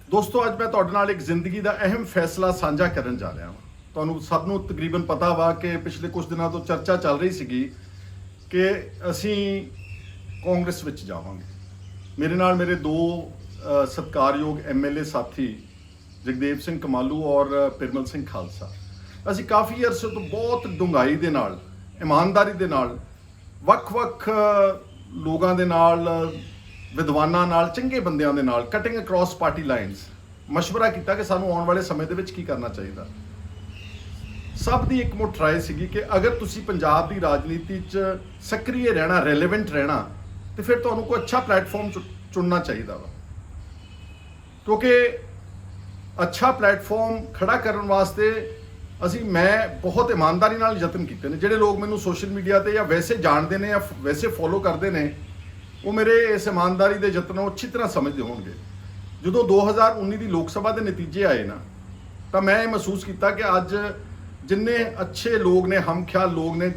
ਦੋਸਤੋ ਅੱਜ ਮੈਂ ਤੁਹਾਡੇ ਨਾਲ ਇੱਕ ਜ਼ਿੰਦਗੀ ਦਾ ਅਹਿਮ ਫੈਸਲਾ ਸਾਂਝਾ ਕਰਨ ਜਾ ਰਿਹਾ ਹਾਂ। ਤੁਹਾਨੂੰ ਸਭ ਨੂੰ ਤਕਰੀਬਨ ਪਤਾ ਵਾ ਕਿ ਪਿਛਲੇ ਕੁਝ ਦਿਨਾਂ ਤੋਂ ਚਰਚਾ ਚੱਲ ਰਹੀ ਸੀਗੀ ਕਿ ਅਸੀਂ ਕਾਂਗਰਸ ਵਿੱਚ ਜਾਵਾਂਗੇ। ਮੇਰੇ ਨਾਲ ਮੇਰੇ ਦੋ ਸਤਿਕਾਰਯੋਗ ਐਮਐਲਏ ਸਾਥੀ ਜਗਦੇਵ ਸਿੰਘ ਕਮਾਲੂ ਔਰ ਪਿਰਮਲ ਸਿੰਘ ਖਾਲਸਾ, ਅਸੀਂ ਕਾਫੀ ਅਰਸੇ ਤੋਂ ਬਹੁਤ ਡੂੰਘਾਈ ਦੇ ਨਾਲ, ਇਮਾਨਦਾਰੀ ਦੇ ਨਾਲ, ਵੱਖ-ਵੱਖ ਲੋਕਾਂ ਦੇ ਨਾਲ, ਵਿਦਵਾਨਾਂ ਨਾਲ, ਚੰਗੇ ਬੰਦਿਆਂ ਦੇ ਨਾਲ, ਕਟਿੰਗ ਅਕ੍ਰੋਸ ਪਾਰਟੀ ਲਾਈਨਸ ਮਸ਼ਵਰਾ ਕੀਤਾ ਕਿ ਸਾਨੂੰ ਆਉਣ ਵਾਲੇ ਸਮੇਂ ਦੇ ਵਿੱਚ ਕੀ ਕਰਨਾ ਚਾਹੀਦਾ। ਸਭ ਦੀ ਇੱਕ ਮੁੱਠ ਰਾਏ ਸੀਗੀ ਕਿ ਅਗਰ ਤੁਸੀਂ ਪੰਜਾਬ ਦੀ ਰਾਜਨੀਤੀ 'ਚ ਸਕਰੀਏ ਰਹਿਣਾ, ਰੈਲੇਵੈਂਟ ਰਹਿਣਾ, ਤੇ ਫਿਰ ਤੁਹਾਨੂੰ ਕੋਈ ਅੱਛਾ ਪਲੇਟਫਾਰਮ ਚੁਣਨਾ ਚਾਹੀਦਾ ਵਾ, ਕਿਉਂਕਿ ਅੱਛਾ ਪਲੇਟਫਾਰਮ ਖੜਾ ਕਰਨ ਵਾਸਤੇ ਮੈਂ ਬਹੁਤ ਇਮਾਨਦਾਰੀ ਨਾਲ ਯਤਨ ਕੀਤੇ ਨੇ। ਜਿਹੜੇ ਲੋਕ ਮੈਨੂੰ ਸੋਸ਼ਲ ਮੀਡੀਆ ਤੇ ਜਾਂ ਵੈਸੇ ਜਾਣਦੇ ਨੇ ਜਾਂ ਵੈਸੇ ਫੋਲੋ ਕਰਦੇ ਨੇ, ਉਹ ਮੇਰੇ ਇਸ ਇਮਾਨਦਾਰੀ ਦੇ ਯਤਨ ਨੂੰ ਅੱਛੀ ਤਰ੍ਹਾਂ ਸਮਝਦੇ ਹੋਣਗੇ। ਜਦੋਂ 2019 ਦੀ ਲੋਕ ਸਭਾ ਦੇ ਨਤੀਜੇ ਆਏ ਨਾ, ਤਾਂ ਮੈਂ ਇਹ ਮਹਿਸੂਸ ਕੀਤਾ ਕਿ ਅੱਜ ਜਿੰਨੇ ਅੱਛੇ ਲੋਕ ਨੇ, ਹਮਖਿਆਲ ਲੋਕ ਨੇ,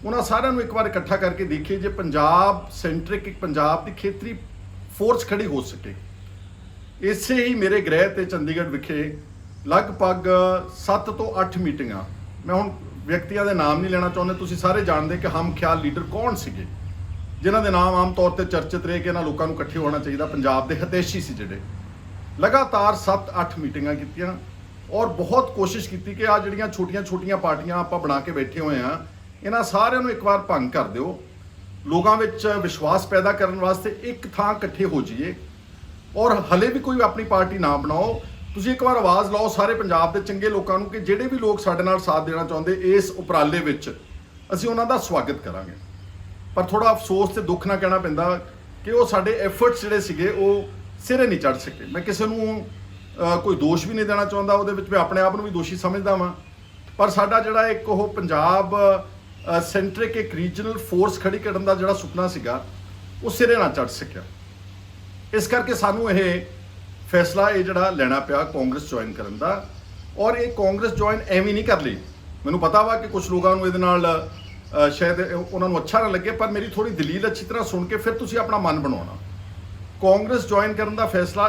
ਉਹਨਾਂ ਸਾਰਿਆਂ ਨੂੰ ਇੱਕ ਵਾਰ ਇਕੱਠਾ ਕਰਕੇ ਦੇਖੀਏ ਜੇ ਪੰਜਾਬ ਸੈਂਟਰਿਕ ਇੱਕ ਪੰਜਾਬ ਦੀ ਖੇਤਰੀ ਫੋਰਸ ਖੜੀ ਹੋ ਸਕੇ। ਇਸੇ ਹੀ ਮੇਰੇ ਗ੍ਰਹਿ ਤੇ ਚੰਡੀਗੜ੍ਹ ਵਿਖੇ ਲਗਭਗ 7 ਤੋਂ 8 ਮੀਟਿੰਗਾਂ, ਮੈਂ ਹੁਣ ਵਿਅਕਤੀਆਂ ਦੇ ਨਾਮ ਨਹੀਂ ਲੈਣਾ ਚਾਹੁੰਦਾ, ਤੁਸੀਂ ਸਾਰੇ ਜਾਣਦੇ ਕਿ ਹਮਖਿਆਲ ਲੀਡਰ ਕੌਣ ਸੀਗੇ ਜਿਨ੍ਹਾਂ ਦੇ ਨਾਮ ਆਮ ਤੌਰ ਤੇ ਚਰਚਿਤ ਰਹੇ ਕਿ ਇਹਨਾਂ ਲੋਕਾਂ ਨੂੰ ਇਕੱਠੇ ਹੋਣਾ ਚਾਹੀਦਾ, ਪੰਜਾਬ ਦੇ ਹਿਤੈਸ਼ੀ ਸੀ ਜਿਹੜੇ। ਲਗਾਤਾਰ 7-8 ਮੀਟਿੰਗਾਂ ਕੀਤੀਆਂ ਔਰ ਬਹੁਤ ਕੋਸ਼ਿਸ਼ ਕੀਤੀ ਕਿ ਆਹ ਜਿਹੜੀਆਂ ਛੋਟੀਆਂ ਪਾਰਟੀਆਂ ਆਪਾਂ ਬਣਾ ਕੇ ਬੈਠੇ ਹੋਏ ਆ, ਇਹਨਾਂ ਸਾਰਿਆਂ ਨੂੰ ਇੱਕ ਵਾਰ ਭੰਗ ਕਰ ਦਿਓ। ਲੋਕਾਂ ਵਿੱਚ ਵਿਸ਼ਵਾਸ ਪੈਦਾ ਕਰਨ ਵਾਸਤੇ ਇੱਕ ਥਾਂ ਇਕੱਠੇ ਹੋ ਜਾਈਏ ਔਰ ਹਲੇ ਵੀ ਕੋਈ ਆਪਣੀ ਪਾਰਟੀ ਨਾ ਬਣਾਓ। ਤੁਸੀਂ ਇੱਕ ਵਾਰ ਆਵਾਜ਼ ਲਾਓ ਸਾਰੇ ਪੰਜਾਬ ਦੇ ਚੰਗੇ ਲੋਕਾਂ ਨੂੰ ਕਿ ਜਿਹੜੇ ਵੀ ਲੋਕ ਸਾਡੇ ਨਾਲ ਸਾਥ ਦੇਣਾ ਚਾਹੁੰਦੇ ਇਸ ਉਪਰਾਲੇ ਵਿੱਚ, ਅਸੀਂ ਉਹਨਾਂ ਦਾ ਸਵਾਗਤ ਕਰਾਂਗੇ। ਪਰ ਥੋੜਾ ਅਫਸੋਸ ਤੇ ਦੁੱਖ ਨਾਲ ਕਹਿਣਾ ਪੈਂਦਾ ਕਿ ਉਹ ਸਾਡੇ ਐਫਰਟਸ ਜਿਹੜੇ ਸੀਗੇ ਉਹ ਸਿਰੇ ਨਹੀਂ ਚੜ੍ਹ ਸਕੇ। ਮੈਂ ਕਿਸੇ ਨੂੰ ਕੋਈ ਦੋਸ਼ ਵੀ ਨਹੀਂ ਦੇਣਾ ਚਾਹੁੰਦਾ, ਉਹਦੇ ਵਿੱਚ ਮੈਂ ਆਪਣੇ ਆਪ ਨੂੰ ਵੀ ਦੋਸ਼ੀ ਸਮਝਦਾ ਵਾਂ, ਪਰ ਸਾਡਾ ਜਿਹੜਾ ਇੱਕ ਉਹ ਪੰਜਾਬ ਸੈਂਟਰਿਕ ਇੱਕ ਰੀਜਨਲ ਫੋਰਸ ਖੜੀ ਕਰਨ ਦਾ ਜਿਹੜਾ ਸੁਪਨਾ ਸੀਗਾ, ਉਹ ਸਿਰੇ ਨਾ ਚੜ੍ਹ ਸਕਿਆ। ਇਸ ਕਰਕੇ ਸਾਨੂੰ ਇਹ ਫੈਸਲਾ ਜਿਹੜਾ ਲੈਣਾ ਪਿਆ ਕਾਂਗਰਸ ਜੁਆਇਨ ਕਰਨ ਦਾ। ਔਰ ਇਹ ਕਾਂਗਰਸ ਜੁਆਇਨ ਐਵੇਂ ਨਹੀਂ ਕਰ ਲਈ। ਮੈਨੂੰ ਪਤਾ ਵਾ ਕਿ ਕੁਝ ਲੋਕਾਂ ਨੂੰ ਇਹਦੇ ਨਾਲ ਸ਼ਾਇਦ ਉਹਨਾਂ ਨੂੰ ਅੱਛਾ ਨਾ ਲੱਗੇ, ਪਰ ਮੇਰੀ ਥੋੜੀ ਦਲੀਲ ਅੱਛੀ ਤਰ੍ਹਾਂ ਸੁਣ ਕੇ ਫਿਰ ਤੁਸੀਂ ਆਪਣਾ ਮਨ ਬਣਾਉਣਾ। ਕਾਂਗਰਸ ਜੁਆਇਨ ਕਰਨ ਦਾ ਫੈਸਲਾ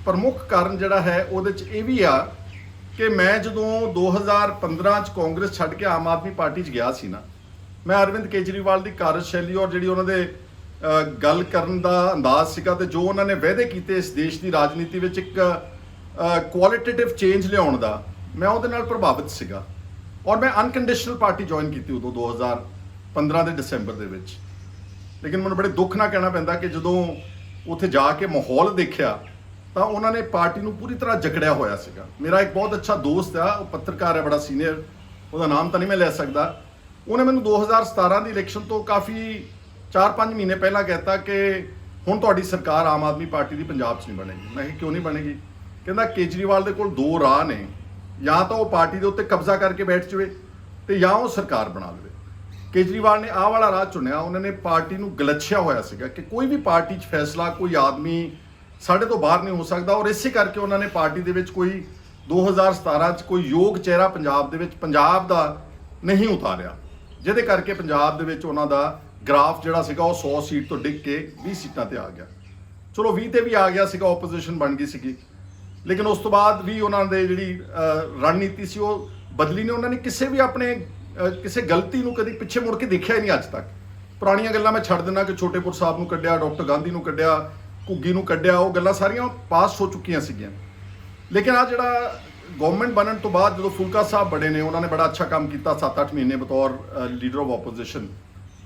ਪ੍ਰਮੁੱਖ ਕਾਰਨ ਜਿਹੜਾ ਹੈ ਉਹਦੇ 'ਚ ਇਹ ਵੀ ਆ ਕਿ ਮੈਂ ਜਦੋਂ 2015 'ਚ ਕਾਂਗਰਸ ਛੱਡ ਕੇ ਆਮ ਆਦਮੀ ਪਾਰਟੀ 'ਚ ਗਿਆ ਸੀ ਨਾ, ਮੈਂ ਅਰਵਿੰਦ ਕੇਜਰੀਵਾਲ ਦੀ ਕਾਰਜਸ਼ੈਲੀ ਔਰ ਜਿਹੜੀ ਉਹਨਾਂ ਦੇ ਗੱਲ ਕਰਨ ਦਾ ਅੰਦਾਜ਼ ਸੀਗਾ ਤੇ ਜੋ ਉਹਨਾਂ ਨੇ ਵਾਅਦੇ ਕੀਤੇ ਇਸ ਦੇਸ਼ ਦੀ ਰਾਜਨੀਤੀ ਵਿੱਚ ਇੱਕ ਕੁਆਲਿਟੇਟਿਵ ਚੇਂਜ ਲਿਆਉਣ ਦਾ, ਮੈਂ ਉਹਦੇ ਨਾਲ ਪ੍ਰਭਾਵਿਤ ਸੀਗਾ ਔਰ ਮੈਂ ਅਨਕੰਡੀਸ਼ਨਲ ਪਾਰਟੀ ਜੁਆਇਨ ਕੀਤੀ ਉਦੋਂ 2015 ਦੇ ਦਸੰਬਰ ਦੇ ਵਿੱਚ। ਲੇਕਿਨ ਮੈਨੂੰ ਬੜੇ ਦੁੱਖ ਨਾਲ ਕਹਿਣਾ ਪੈਂਦਾ ਕਿ ਜਦੋਂ ਉੱਥੇ ਜਾ ਕੇ ਮਾਹੌਲ ਦੇਖਿਆ ਤਾਂ ਉਹਨਾਂ ਨੇ ਪਾਰਟੀ ਨੂੰ ਪੂਰੀ ਤਰ੍ਹਾਂ ਜਕੜਿਆ ਹੋਇਆ ਸੀਗਾ। ਮੇਰਾ ਇੱਕ ਬਹੁਤ ਅੱਛਾ ਦੋਸਤ ਆ, ਉਹ ਪੱਤਰਕਾਰ ਹੈ, ਬੜਾ ਸੀਨੀਅਰ, ਉਹਦਾ ਨਾਮ ਤਾਂ ਨਹੀਂ ਮੈਂ ਲੈ ਸਕਦਾ। ਉਹਨੇ ਮੈਨੂੰ 2017 ਦੀ ਇਲੈਕਸ਼ਨ ਤੋਂ ਕਾਫੀ 4-5 ਮਹੀਨੇ ਪਹਿਲਾਂ ਕਹਿਤਾ ਕਿ ਹੁਣ ਤੁਹਾਡੀ ਸਰਕਾਰ ਆਮ ਆਦਮੀ ਪਾਰਟੀ ਦੀ ਪੰਜਾਬ 'ਚ ਨਹੀਂ ਬਣੇਗੀ। ਮੈਂ ਕਿਹਾ ਕਿਉਂ ਨਹੀਂ ਬਣੇਗੀ? ਕਹਿੰਦਾ ਕੇਜਰੀਵਾਲ ਦੇ ਕੋਲ ਦੋ ਰਾਹ ਨੇ, ਜਾਂ ਤਾਂ ਉਹ ਪਾਰਟੀ ਦੇ ਉੱਤੇ ਕਬਜ਼ਾ ਕਰਕੇ ਬੈਠ ਜਾਵੇ ਤੇ ਜਾਂ ਉਹ ਸਰਕਾਰ ਬਣਾ ਲਵੇ। ਕੇਜਰੀਵਾਲ ਨੇ ਆਹ ਵਾਲਾ ਰਾਹ ਚੁਣਿਆ। ਉਹਨਾਂ ਨੇ ਪਾਰਟੀ ਨੂੰ ਗਲਛਿਆ ਹੋਇਆ ਸੀਗਾ ਕਿ ਕੋਈ ਵੀ ਪਾਰਟੀ 'ਚ ਫੈਸਲਾ ਕੋਈ ਆਦਮੀ ਸਾਡੇ ਤੋਂ ਬਾਹਰ ਨਹੀਂ ਹੋ ਸਕਦਾ, ਔਰ ਇਸੇ ਕਰਕੇ ਉਹਨਾਂ ਨੇ ਪਾਰਟੀ ਦੇ ਵਿੱਚ ਕੋਈ 2017 'ਚ ਕੋਈ ਯੋਗ ਚਿਹਰਾ ਪੰਜਾਬ ਦੇ ਵਿੱਚ ਪੰਜਾਬ ਦਾ ਨਹੀਂ ਉਤਾਰਿਆ, ਜਿਹਦੇ ਕਰਕੇ ਪੰਜਾਬ ਦੇ ਵਿੱਚ ਉਹਨਾਂ ਦਾ ਗ੍ਰਾਫ ਜਿਹੜਾ ਸੀਗਾ ਉਹ 100 ਸੀਟ ਤੋਂ ਡਿੱਗ ਕੇ 20 ਸੀਟਾਂ ਤੇ ਆ ਗਿਆ। ਚਲੋ 20 ਤੇ ਵੀ ਆ ਗਿਆ ਸੀਗਾ, ਆਪੋਜੀਸ਼ਨ ਬਣ ਗਈ ਸੀਗੀ, ਲੇਕਿਨ ਉਸ ਤੋਂ ਬਾਅਦ ਵੀ ਉਹਨਾਂ ਦੇ ਜਿਹੜੀ ਰਣਨੀਤੀ ਸੀ ਉਹ ਬਦਲੀ ਨਹੀਂ। ਉਹਨਾਂ ਨੇ ਕਿਸੇ ਵੀ ਆਪਣੇ ਕਿਸੇ ਗਲਤੀ ਨੂੰ ਕਦੀ ਪਿੱਛੇ ਮੁੜ ਕੇ ਦੇਖਿਆ ਹੀ ਨਹੀਂ ਅੱਜ ਤੱਕ। ਪੁਰਾਣੀਆਂ ਗੱਲਾਂ ਮੈਂ ਛੱਡ ਦਿੰਦਾ ਕਿ ਛੋਟੇਪੁਰ ਸਾਹਿਬ ਨੂੰ ਕੱਢਿਆ, ਡਾਕਟਰ ਗਾਂਧੀ ਨੂੰ ਕੱਢਿਆ, ਘੁੱਗੀ ਨੂੰ ਕੱਢਿਆ, ਉਹ ਗੱਲਾਂ ਸਾਰੀਆਂ ਪਾਸ ਹੋ ਚੁੱਕੀਆਂ ਸੀਗੀਆਂ। ਲੇਕਿਨ ਆ ਜਿਹੜਾ ਗਵਰਨਮੈਂਟ ਬਣਨ ਤੋਂ ਬਾਅਦ ਜਦੋਂ ਫੁਲਕਾ ਸਾਹਿਬ ਬੜੇ ਨੇ, ਉਹਨਾਂ ਨੇ ਬੜਾ ਅੱਛਾ ਕੰਮ ਕੀਤਾ 7-8 ਮਹੀਨੇ ਬਤੌਰ ਲੀਡਰ ਆਫ ਆਪੋਜੀਸ਼ਨ।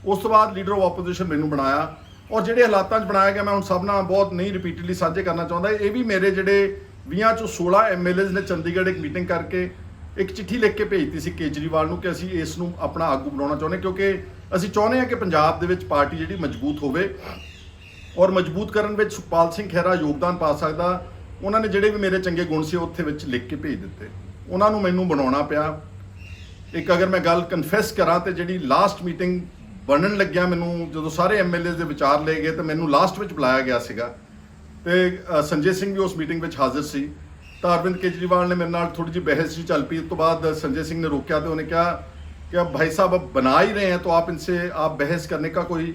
ਉਸ ਤੋਂ ਬਾਅਦ ਲੀਡਰ ਆਫ ਆਪੋਜੀਸ਼ਨ ਮੈਨੂੰ ਬਣਾਇਆ ਔਰ ਜਿਹੜੇ ਹਾਲਾਤਾਂ 'ਚ ਬਣਾਇਆ ਗਿਆ ਮੈਂ ਹੁਣ ਸਭ ਨਾਲ ਬਹੁਤ ਨਹੀਂ ਰਿਪੀਟਡਲੀ ਸਾਂਝੇ ਕਰਨਾ ਚਾਹੁੰਦਾ। ਇਹ ਵੀ ਮੇਰੇ ਜਿਹੜੇ 20 ਚੋਂ 16 ਐਮਐਲਏਜ਼ ਨੇ ਚੰਡੀਗੜ੍ਹ ਇੱਕ ਮੀਟਿੰਗ ਕਰਕੇ ਇੱਕ ਚਿੱਠੀ ਲਿਖ ਕੇ ਭੇਜਤੀ ਸੀ ਕੇਜਰੀਵਾਲ ਨੂੰ ਕਿ ਅਸੀਂ ਇਸ ਨੂੰ ਆਪਣਾ ਆਗੂ ਬਣਾਉਣਾ ਚਾਹੁੰਦੇ, ਕਿਉਂਕਿ ਅਸੀਂ ਚਾਹੁੰਦੇ ਹਾਂ ਕਿ ਪੰਜਾਬ ਦੇ ਵਿੱਚ ਪਾਰਟੀ ਜਿਹੜੀ ਮਜ਼ਬੂਤ ਹੋਵੇ ਔਰ ਮਜ਼ਬੂਤ ਕਰਨ ਵਿੱਚ ਸੁਖਪਾਲ ਸਿੰਘ ਖਹਿਰਾ ਯੋਗਦਾਨ ਪਾ ਸਕਦਾ। ਉਹਨਾਂ ਨੇ ਜਿਹੜੇ ਵੀ ਮੇਰੇ ਚੰਗੇ ਗੁਣ ਸੀ ਉੱਥੇ ਵਿੱਚ ਲਿਖ ਕੇ ਭੇਜ ਦਿੱਤੇ, ਉਹਨਾਂ ਨੂੰ ਮੈਨੂੰ ਬਣਾਉਣਾ ਪਿਆ। ਇੱਕ ਅਗਰ ਮੈਂ ਗੱਲ ਕਨਫੈਸ ਕਰਾਂ ਤੇ ਜਿਹੜੀ ਲਾਸਟ ਮੀਟਿੰਗ ਬਣਨ ਲੱਗਿਆ, ਮੈਨੂੰ ਜਦੋਂ ਸਾਰੇ ਐਮਐਲਏਜ਼ ਦੇ ਵਿਚਾਰ ਲਏ ਗਏ ਤਾਂ ਮੈਨੂੰ ਲਾਸਟ ਵਿੱਚ ਬੁਲਾਇਆ ਗਿਆ ਸੀਗਾ ਤੇ ਸੰਜੇ ਸਿੰਘ ਵੀ ਉਸ ਮੀਟਿੰਗ ਵਿੱਚ ਹਾਜ਼ਰ ਸੀ। ਤਾਂ ਅਰਵਿੰਦ ਕੇਜਰੀਵਾਲ ਨੇ ਮੇਰੇ ਨਾਲ ਥੋੜੀ ਜਿਹੀ ਬਹਿਸ ਚੱਲ ਪਈ। ਉਸ ਤੋਂ ਬਾਅਦ संजय सिंह ने रोका तो उन्होंने कहा कि अब भाई साहब अब बना ही रहे हैं तो आप इनसे आप बहस करने का कोई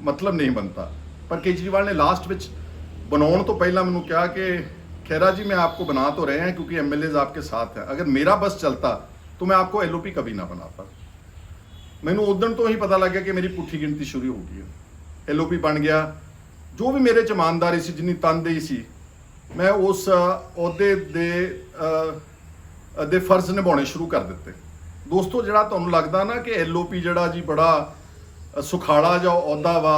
मतलब नहीं बनता। पर केजरीवाल ने लास्ट ਵਿੱਚ ਬਣਾਉਣ ਤੋਂ ਪਹਿਲਾਂ ਮੈਨੂੰ ਕਿਹਾ ਕਿ खैरा जी मैं आपको बना तो रहे हैं क्योंकि एमएलए आपके साथ हैं, अगर मेरा बस चलता तो मैं आपको एलओपी कभी ना बनाता। मैनू उदण तो ही पता लग गया कि मेरी पुठी गिनती शुरू हो गई है। एलओपी बन गया, जो भी मेरे च ईमानदारी सी, जिन्नी तनदेही सी, मैं उस अहुदे दे फर्ज निभाने शुरू कर दिते। दोस्तों जिहड़ा तुहानूं लगदा ना कि एलओपी जिहड़ा जी बड़ा सुखाड़ा जा अहुदा वा,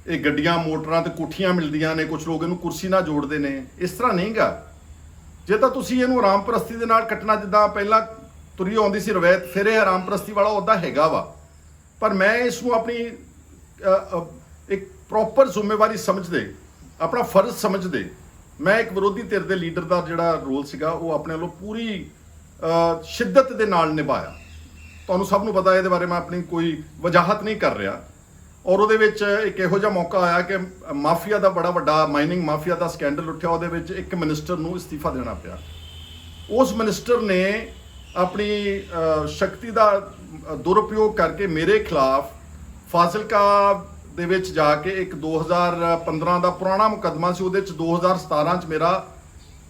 ये गड्डियां मोटरां ते कोठियां मिलदियां ने, कुछ लोग इहनूं कुर्सी नाल जोड़दे ने, इस तरह नहीं गा। जे तां तुसीं इहनूं आराम परस्ती दे नाल कट्टना, जिद्दां पहिलां तुरी आउंदी सी रवायत, फिर ये आराम परस्ती वाला अहुदा हैगा वा, पर मैं इसनूं अपनी एक प्रॉपर जिम्मेवारी समझदे, अपना फर्ज समझदे, मैं एक विरोधी धिर दे लीडर का जिहड़ा रोल सीगा वो अपने वालों पूरी शिद्दत दे नाल निभाया। तुहानूं सब नूं पता है, इहदे बारे मैं अपनी कोई वजाहत नहीं कर रहा। और उहदे विच एक इहो जिहा मौका आया कि माफिया का बड़ा वड्डा माइनिंग माफिया का स्कैंडल उठिया, उहदे विच एक मिनिस्टर नूं इस्तीफा देना पिया। उस मिनिस्टर ने अपनी शक्ति का दुरुपयोग करके मेरे खिलाफ फाजिलका दे विच जाके एक 2015 का पुराना मुकदमा से, उहदे 2017 च मेरा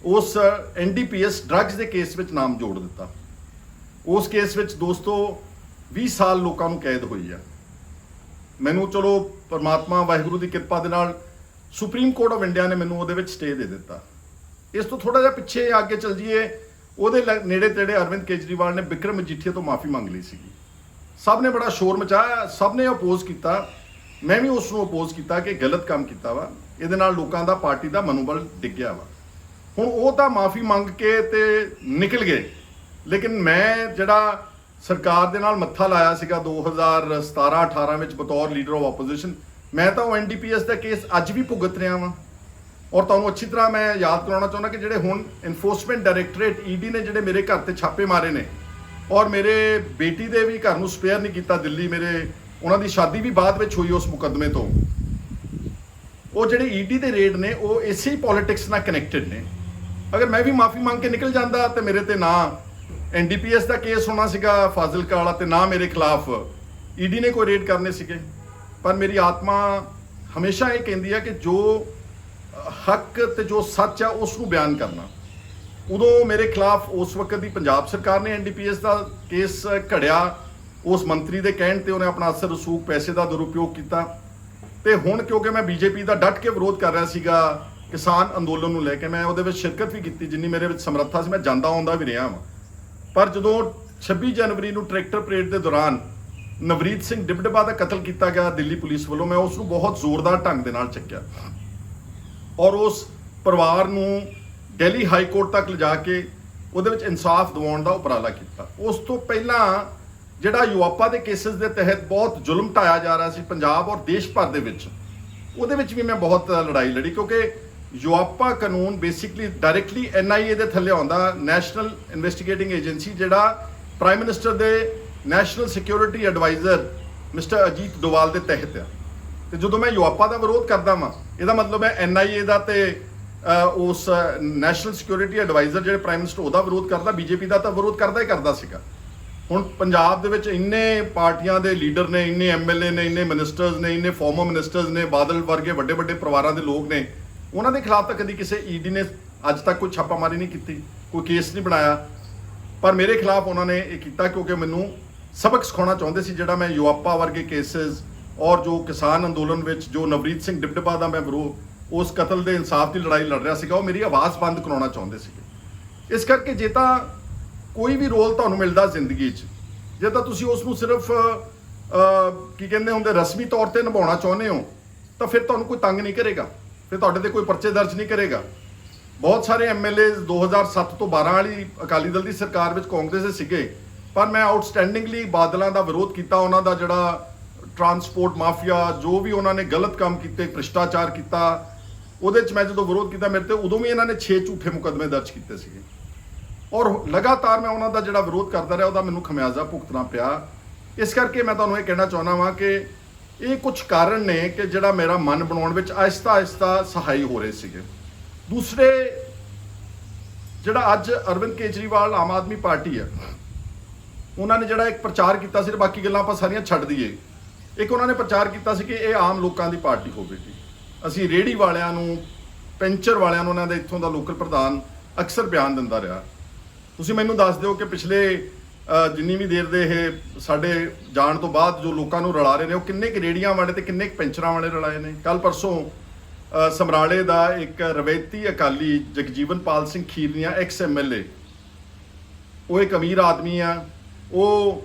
उस NDPS ड्रग्स के केस में नाम जोड़ दिता। उस केस में दोस्तों 20 साल लोगों को कैद हुई है। मैनू चलो परमात्मा वाहिगुरू की कृपा दे नाल सुप्रीम कोर्ट ऑफ इंडिया ने मैनू उहदे विच स्टे दे दिता। इस तो थोड़ा जिहा पिछे आगे चल जाइए, उहदे नेड़े तेड़े अरविंद केजरीवाल ने बिक्रम मजीठिया तो माफ़ी मंग ली सी। सब ने बड़ा शोर मचाया, सब ने अपोज किया, मैं भी उसनों अपोज किया कि गलत काम किया वा, इहदे नाल लोकां दा पार्टी का मनोबल डिग्गिया वा। हुण वो तो माफ़ी मंग के ते निकल गए, लेकिन मैं जिहड़ा सरकार दे नाल मत्था लाया सीगा 2017-18 में बतौर लीडर ऑफ ओपोजिशन, मैं तो NDPS का केस अज भी भुगत रहा वां। और तुहानूं अच्छी तरह मैं याद कराउणा चाहुंदा कि जिहड़े हुण इन्फोर्समेंट डायरैक्टरेट ED ने जिहड़े मेरे घर ते छापे मारे ने, और मेरे बेटी दे भी घर नूं स्पेयर नहीं किया दिल्ली, मेरे उन्हां दी शादी भी बाद विच हुई उस मुकदमे तो, वो जिहड़े ED दे रेड ने वो इसे ही पॉलिटिक्स नाल कनैक्टेड ने। अगर मैं भी माफ़ी मंग के निकल जाता तो मेरे ते ना NDPS का केस होना सीगा फाजिलका वाला, ते ना मेरे खिलाफ ED ने कोई रेड करने सीगे। पर मेरी आत्मा हमेशा ये कहती है कि जो हक ते जो सच है उसनूं बयान करना। उदों मेरे खिलाफ उस वक्त की पंजाब सरकार ने NDPS का केस घड़िया, उस मंत्री के कहण ते उन्हें अपना असर रसूख पैसे का दुरुपयोग किया। तो हुण क्योंकि मैं BJP का डट के विरोध कर रहा सीगा किसान अंदोलन नूं लैके, मैं उहदे विच शिरकत भी की जिन्नी मेरे विच समर्था से, मैं जांदा आउंदा भी रहा वां। पर जदों 26 जनवरी नूं ट्रैक्टर परेड के दौरान नवरीत सिंह डिबडबा का कतल किया गया दिल्ली पुलिस वालों, मैं उसनूं बहुत जोरदार ढंग दे नाल चक्या और उस परिवार नूं दिल्ली हाई कोर्ट तक लिजा के उहदे विच इंसाफ दिवाउण दा उपराला किया। उस तो पहलां जिहड़ा युआपा के केसेस के तहत बहुत जुल्म ढाया जा रहा सी पंजाब और देश भर दे विच, उहदे विच भी मैं बहुत लड़ाई लड़ी, क्योंकि युआपा कानून बेसिकली डायरैक्टली NIA के थले आउंदा, नैशनल इन्वेस्टिगेटिंग एजेंसी, जिहड़ा प्राइम मिनिस्टर के national security adviser mister Ajit Doval के तहत है। तो जो मैं युआपा का विरोध करता वा, इसका मतलब है NIA का तो उस नैशनल सिक्योरिटी एडवाइजर जो प्राइम मिनिस्टर उसका विरोध करता, BJP का तो विरोध करता ही करता सीगा। हुण पंजाब दे विच इन्ने पार्टियां दे लीडर ने, इन्ने MLA ने, इन्ने मिनिस्टर्स ने, इन्ने फॉर्मर मिनिस्टर्स ने, बादल वर्गे वड्डे वड्डे परिवारों के लोग ने, उन्होंने खिलाफ तो कभी किसी ED ने अज तक कोई छापामारी नहीं की, कोई केस नहीं बनाया। पर मेरे खिलाफ उन्होंने ये किया क्योंकि मैनू सबक सिखाना चाहते सी, जिहड़ा मैं युआपा वर्गे केसेस और जो किसान अंदोलन में जो नवरीत सिंह डिबडबा का मैं विरोध उस कतल के इंसाफ की लड़ाई लड़ रहा सीगा, वो मेरी आवाज़ बंद कराना चाहते थे। इस करके जे तो कोई भी रोल तुहानूं मिलदा जिंदगी जे तो तुसीं उसनूं सिर्फ की कहंदे हुंदे रस्मी तौर पर निभाउणा चाहुंदे हो, तो फिर तुहानूं कोई तंग नहीं करेगा, फिर तुहाडे ते कोई परचे दर्ज नहीं करेगा। बहुत सारे MLA 2007 तो 12 वाली अकाली दल की सरकार में कांग्रेस दे सीगे, पर मैं आउटस्टैंडिंगली बादलों का विरोध किया, उन्हों का जिहड़ा ट्रांसपोर्ट माफिया जो भी उन्होंने गलत काम किए, भ्रष्टाचार किया, उहदे च मैं जो विरोध किया, मेरे ते उदों भी इन्होंने 6 झूठे मुकदमे दर्ज किए सीगे और लगातार मैं उन्हों का जिहड़ा विरोध करता रहा, उहदा मैनूं खमियाजा भुगतना पिया। इस करके मैं तुहानूं ये कहना चाहुंदा वां कि ये कुछ कारण ने कि जिहड़ा मेरा मन बनाउण विच आहिस्ता आहिस्ता सहाई हो रहे सीगे। दूसरे जिहड़ा अज अरविंद केजरीवाल आम आदमी पार्टी है, उन्होंने जिहड़ा एक प्रचार किया सी, बाकी गल्लां आपां सारियां छड्ड दईए, एक उन्होंने प्रचार किया सी कि ये आम लोगों की पार्टी होवेगी, असीं रेहड़ी वालियां नूं ਪੈਂਚਰ ਵਾਲਿਆਂ ਨੂੰ ਉਹਨਾਂ ਦੇ ਇੱਥੋਂ ਦਾ ਲੋਕਲ ਪ੍ਰਧਾਨ ਅਕਸਰ ਬਿਆਨ ਦਿੰਦਾ ਰਿਹਾ। ਤੁਸੀਂ ਮੈਨੂੰ ਦੱਸ ਦਿਓ ਕਿ ਪਿਛਲੇ ਜਿੰਨੀ ਵੀ ਦੇਰ ਦੇ ਇਹ ਸਾਡੇ ਜਾਣ ਤੋਂ ਬਾਅਦ ਜੋ ਲੋਕਾਂ ਨੂੰ ਰਲਾ ਰਹੇ ਨੇ, ਉਹ ਕਿੰਨੇ ਕੁ ਰੇੜੀਆਂ ਵਾਲੇ ਤੇ ਕਿੰਨੇ ਕੁ ਪੈਂਚਰਾਂ ਵਾਲੇ ਰਲਾਏ ਨੇ। ਕੱਲ ਪਰਸੋਂ ਸਮਰਾਲੇ ਦਾ ਇੱਕ ਰਵੈਤੀ ਅਕਾਲੀ ਜਗਜੀਵਨਪਾਲ ਸਿੰਘ ਖੀਰਨੀਆ ਐਕਸ MLA, ਉਹ ਇੱਕ ਅਮੀਰ ਆਦਮੀ ਆ, ਉਹ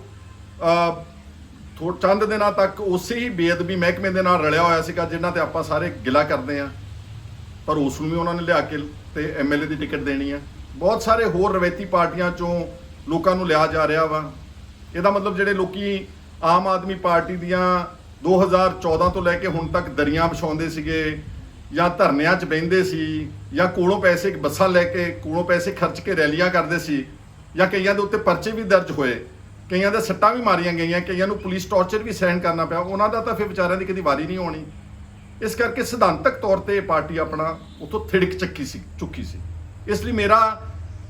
ਚੰਦ ਦਿਨਾਂ ਤੱਕ ਉਸੇ ਹੀ ਬੇਅਦਬੀ ਮਹਿਕਮੇ ਦੇ ਨਾਲ ਰਲਿਆ ਹੋਇਆ ਸੀਗਾ ਜਿਨ੍ਹਾਂ ਤੇ ਆਪਾਂ ਸਾਰੇ ਗਿਲਾ ਕਰਦੇ ਆ, ਪਰ ਉਸ ਨੂੰ ਵੀ ਉਹਨਾਂ ਨੇ ਲਿਆ ਕੇ ਤੇ MLA ਦੀ ਟਿਕਟ ਦੇਣੀ ਆ। ਬਹੁਤ ਸਾਰੇ ਹੋਰ ਰਵੈਤੀ ਪਾਰਟੀਆਂ ਚੋਂ ਲੋਕਾਂ ਨੂੰ ਲਿਆ ਜਾ ਰਿਹਾ ਵਾ। ਇਹਦਾ ਮਤਲਬ ਜਿਹੜੇ ਲੋਕੀ ਆਮ ਆਦਮੀ ਪਾਰਟੀ ਦੀਆਂ 2014 ਤੋਂ ਲੈ ਕੇ ਹੁਣ ਤੱਕ ਦਰੀਆਂ ਵਿਛਾਉਂਦੇ ਸੀਗੇ ਜਾਂ ਧਰਨਿਆਂ 'ਚ ਬਹਿੰਦੇ ਸੀ ਜਾਂ ਕੋਲੋਂ ਪੈਸੇ ਬੱਸਾਂ ਲੈ ਕੇ ਕੋਲੋਂ ਪੈਸੇ ਖਰਚ ਕੇ ਰੈਲੀਆਂ ਕਰਦੇ ਸੀ ਜਾਂ ਕਈਆਂ ਦੇ ਉੱਤੇ ਪਰਚੇ ਵੀ ਦਰਜ ਹੋਏ, ਕਈਆਂ ਦੇ ਸੱਟਾਂ ਵੀ ਮਾਰੀਆਂ ਗਈਆਂ, ਕਈਆਂ ਨੂੰ ਪੁਲਿਸ ਟੌਰਚਰ ਵੀ ਸਹਿਣ ਕਰਨਾ ਪਿਆ, ਉਹਨਾਂ ਦਾ ਤਾਂ ਫਿਰ ਵਿਚਾਰਿਆਂ ਦੀ ਕਦੀ ਵਾਰੀ ਨਹੀਂ ਆਉਣੀ। ਇਸ ਕਰਕੇ ਸਿਧਾਂਤਕ ਤੌਰ ਤੇ ਇਹ ਪਾਰਟੀ ਆਪਣਾ ਉੱਥੋਂ ਥਿੜਕ ਚੁੱਕੀ ਸੀ। ਇਸ ਲਈ ਮੇਰਾ